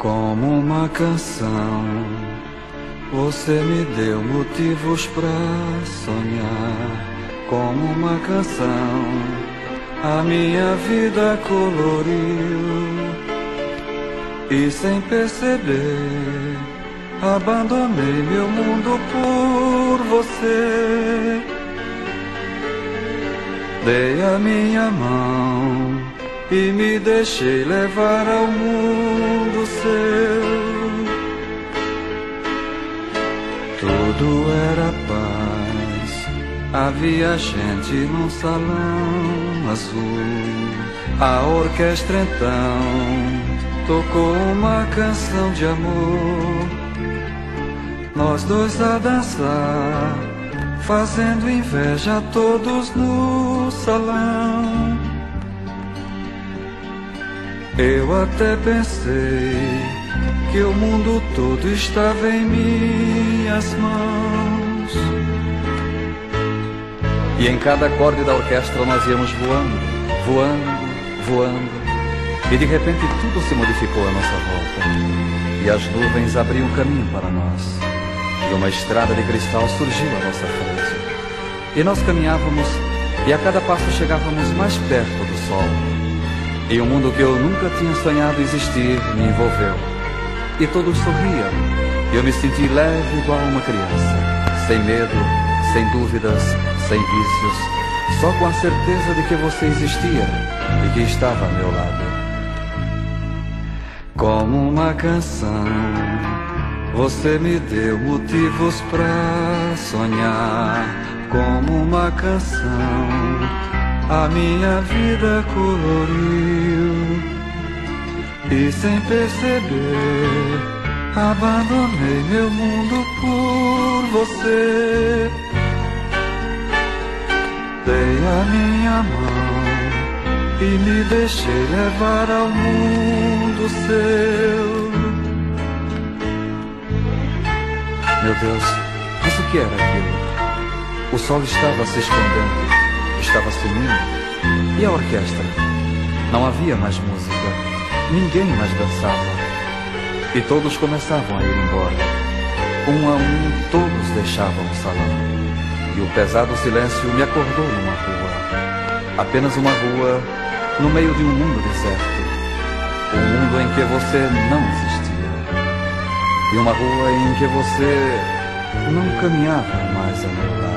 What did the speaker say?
Como uma canção, você me deu motivos pra sonhar. Como uma canção, a minha vida coloriu. E sem perceber, abandonei meu mundo por você. Dei a minha mão e me deixei levar ao mundo seu. Tudo era paz, havia gente num salão azul. A orquestra então tocou uma canção de amor. Nós dois a dançar, fazendo inveja a todos no salão. Eu até pensei que o mundo todo estava em minhas mãos. E em cada acorde da orquestra nós íamos voando, voando, voando. E de repente tudo se modificou à nossa volta. E as nuvens abriam caminho para nós. E uma estrada de cristal surgiu à nossa frente. E nós caminhávamos, e a cada passo chegávamos mais perto do sol. E um mundo que eu nunca tinha sonhado existir me envolveu. E todos sorriam, e eu me senti leve igual uma criança. Sem medo, sem dúvidas, sem vícios. Só com a certeza de que você existia e que estava ao meu lado. Como uma canção, você me deu motivos pra sonhar. Como uma canção, a minha vida coloriu. E sem perceber, abandonei meu mundo por você. Dei a minha mão e me deixei levar ao mundo seu. Meu Deus, mas o que era aquilo? O sol estava se escondendo, estava sumindo. E a orquestra? Não havia mais música, ninguém mais dançava. E todos começavam a ir embora. Um a um, todos deixavam o salão. E o pesado silêncio me acordou numa rua. Apenas uma rua, no meio de um mundo deserto. Um mundo em que você não existia. E uma rua em que você não caminhava mais ao meu lado.